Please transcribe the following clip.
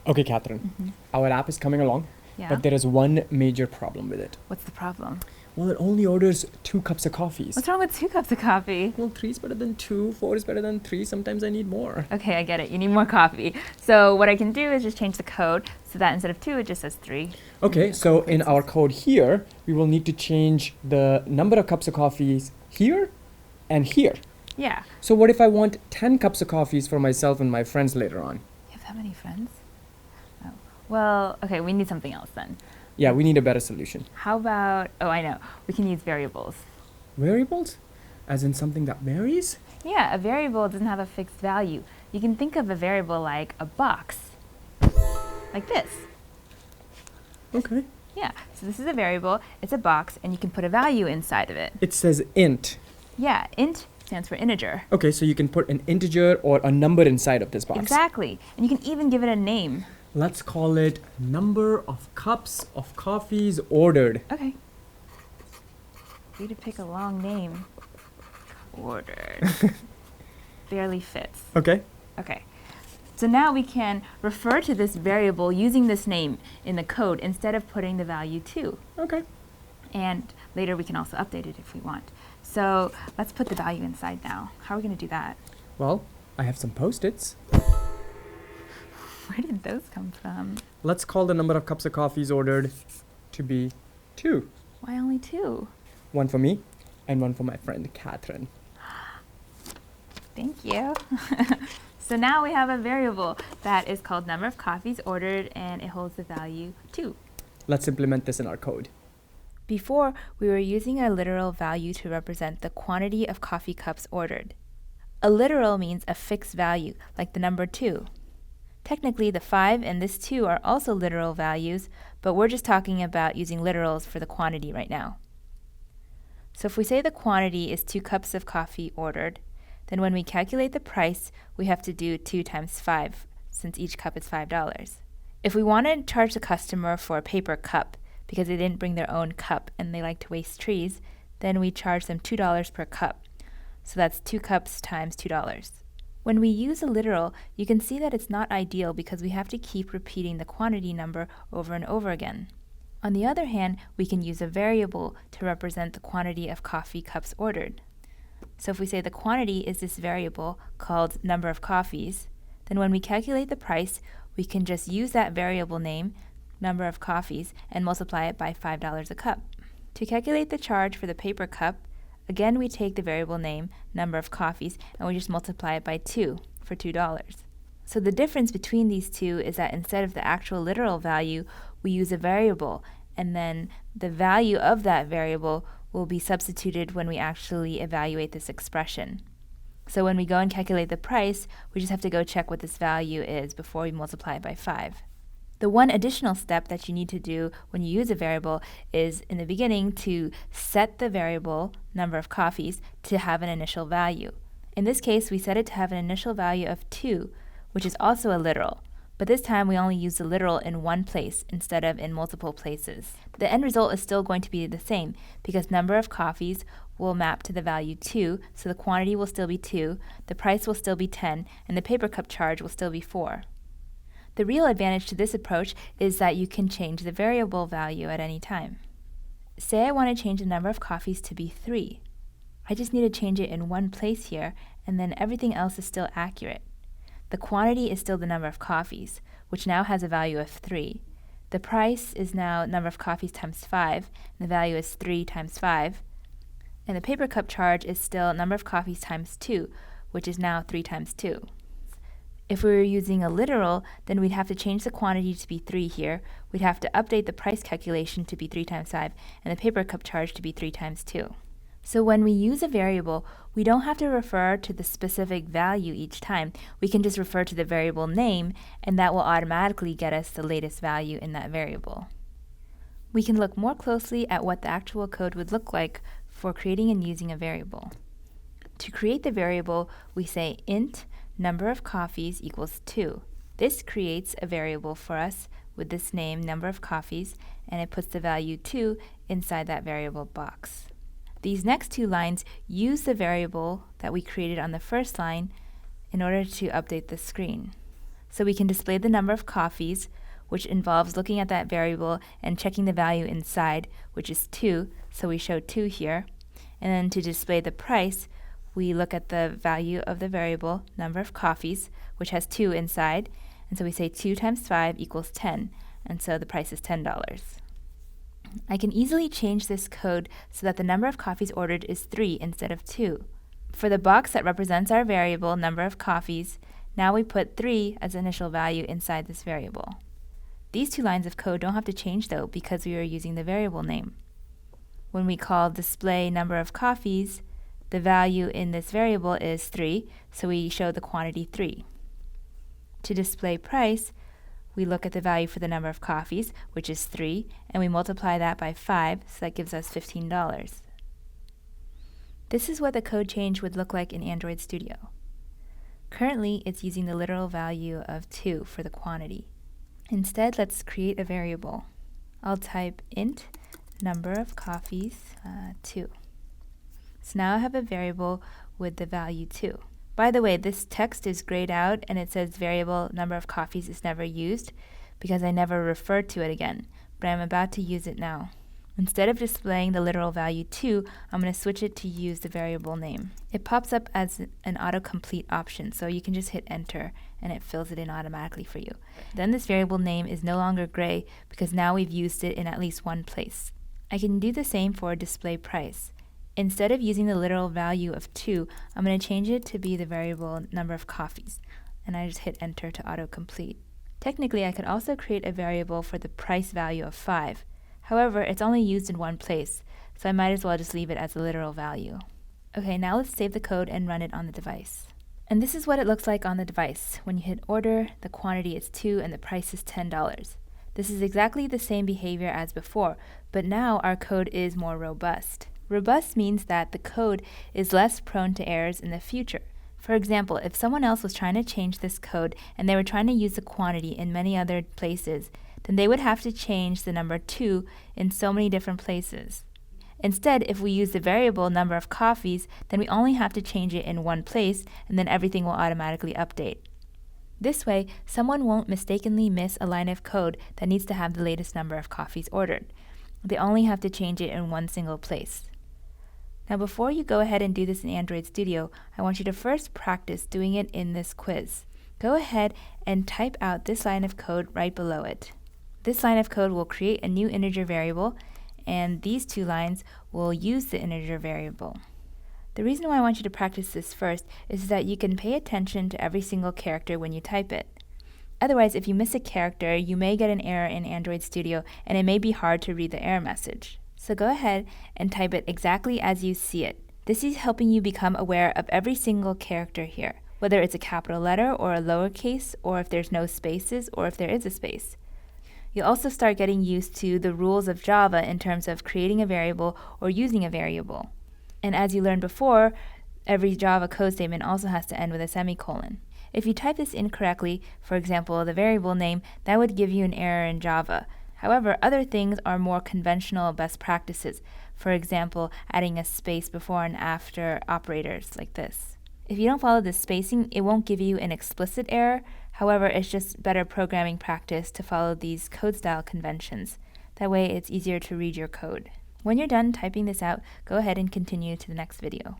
Okay, Catherine. Our app is coming along, Yeah. but there is one major problem with it. What's the problem? Well, it only orders 2 cups of coffees. What's wrong with 2 cups of coffee? Well, 3 is better than 2, 4 is better than 3. Sometimes I need more. Okay, I get it. You need more coffee. So what I can do is just change the code so that instead of 2, it just says 3. Okay, so in our code here, we will need to change the number of cups of coffees here and here. Yeah. So what if I want 10 cups of coffees for myself and my friends later on? You have that many friends? Oh. Well, okay, we need something else then. Yeah, we need a better solution. How about, oh, I know. We can use variables. Variables? As in something that varies? Yeah, a variable doesn't have a fixed value. You can think of a variable like a box. Like this. Okay. Yeah, so this is a variable, it's a box, and you can put a value inside of it. It says int. Yeah, int stands for integer. Okay, so you can put an integer or a number inside of this box. Exactly. And you can even give it a name. Let's call it number of cups of coffees ordered. Okay. We need to pick a long name. Ordered. Barely fits. Okay. Okay. So now we can refer to this variable using this name in the code instead of putting the value 2. Okay. And later we can also update it if we want. So let's put the value inside now. How are we going to do that? Well, I have some Post-its. Where did those come from? Let's call the number of cups of coffees ordered to be 2. Why only 2? 1 for me and 1 for my friend Catherine. Thank you. So now we have a variable that is called number of coffees ordered, and it holds the value 2. Let's implement this in our code. Before, we were using a literal value to represent the quantity of coffee cups ordered. A literal means a fixed value, like the number 2. Technically, the 5 and this 2 are also literal values, but we're just talking about using literals for the quantity right now. So if we say the quantity is 2 cups of coffee ordered, then when we calculate the price, we have to do 2 times 5, since each cup is $5. If we want to charge the customer for a paper cup, because they didn't bring their own cup and they like to waste trees, then we charge them $2 per cup. So that's 2 cups times $2. When we use a literal, you can see that it's not ideal because we have to keep repeating the quantity number over and over again. On the other hand, we can use a variable to represent the quantity of coffee cups ordered. So if we say the quantity is this variable called number of coffees, then when we calculate the price, we can just use that variable name, number of coffees, and multiply it by $5 a cup. To calculate the charge for the paper cup, again we take the variable name, number of coffees, and we just multiply it by 2 for $2. So the difference between these two is that instead of the actual literal value, we use a variable, and then the value of that variable will be substituted when we actually evaluate this expression. So when we go and calculate the price, we just have to go check what this value is before we multiply it by 5. The one additional step that you need to do when you use a variable is in the beginning to set the variable number of coffees to have an initial value. In this case, we set it to have an initial value of 2, which is also a literal, but this time we only use the literal in one place instead of in multiple places. The end result is still going to be the same because number of coffees will map to the value 2, so the quantity will still be 2, the price will still be 10, and the paper cup charge will still be 4. The real advantage to this approach is that you can change the variable value at any time. Say I want to change the number of coffees to be 3. I just need to change it in one place here, and then everything else is still accurate. The quantity is still the number of coffees, which now has a value of 3. The price is now number of coffees times 5, and the value is 3 times 5. And the paper cup charge is still number of coffees times 2, which is now 3 times 2. If we were using a literal, then we'd have to change the quantity to be 3 here, we'd have to update the price calculation to be 3 times 5, and the paper cup charge to be 3 times 2. So when we use a variable, we don't have to refer to the specific value each time. We can just refer to the variable name, and that will automatically get us the latest value in that variable. We can look more closely at what the actual code would look like for creating and using a variable. To create the variable, we say int number of coffees equals 2. This creates a variable for us with this name, number of coffees, and it puts the value 2 inside that variable box. These next 2 lines use the variable that we created on the first line in order to update the screen. So we can display the number of coffees, which involves looking at that variable and checking the value inside, which is 2, so we show 2 here. And then to display the price, we look at the value of the variable, number of coffees, which has 2 inside, and so we say 2 times 5 equals 10, and so the price is $10. I can easily change this code so that the number of coffees ordered is 3 instead of 2. For the box that represents our variable, number of coffees, now we put 3 as initial value inside this variable. These 2 lines of code don't have to change though because we are using the variable name. When we call display number of coffees, the value in this variable is 3, so we show the quantity 3. To display price, we look at the value for the number of coffees, which is 3, and we multiply that by 5, so that gives us $15. This is what the code change would look like in Android Studio. Currently, it's using the literal value of 2 for the quantity. Instead, let's create a variable. I'll type int number of coffees 2. So now I have a variable with the value 2. By the way, this text is grayed out and it says variable number of coffees is never used because I never referred to it again, but I'm about to use it now. Instead of displaying the literal value 2, I'm going to switch it to use the variable name. It pops up as an autocomplete option, so you can just hit enter and it fills it in automatically for you. Then this variable name is no longer gray because now we've used it in at least one place. I can do the same for display price. Instead of using the literal value of 2, I'm going to change it to be the variable number of coffees, and I just hit enter to autocomplete. Technically, I could also create a variable for the price value of 5. However, it's only used in one place, so I might as well just leave it as the literal value. Okay, now let's save the code and run it on the device. And this is what it looks like on the device. When you hit order, the quantity is 2 and the price is $10. This is exactly the same behavior as before, but now our code is more robust. Robust means that the code is less prone to errors in the future. For example, if someone else was trying to change this code and they were trying to use the quantity in many other places, then they would have to change the number 2 in so many different places. Instead, if we use the variable number of coffees, then we only have to change it in one place and then everything will automatically update. This way, someone won't mistakenly miss a line of code that needs to have the latest number of coffees ordered. They only have to change it in one single place. Now before you go ahead and do this in Android Studio, I want you to first practice doing it in this quiz. Go ahead and type out this line of code right below it. This line of code will create a new integer variable, and these 2 lines will use the integer variable. The reason why I want you to practice this first is that you can pay attention to every single character when you type it. Otherwise, if you miss a character, you may get an error in Android Studio, and it may be hard to read the error message. So go ahead and type it exactly as you see it. This is helping you become aware of every single character here, whether it's a capital letter or a lowercase, or if there's no spaces, or if there is a space. You'll also start getting used to the rules of Java in terms of creating a variable or using a variable. And as you learned before, every Java code statement also has to end with a semicolon. If you type this incorrectly, for example, the variable name, that would give you an error in Java. However, other things are more conventional best practices. For example, adding a space before and after operators like this. If you don't follow this spacing, it won't give you an explicit error. However, it's just better programming practice to follow these code style conventions. That way it's easier to read your code. When you're done typing this out, go ahead and continue to the next video.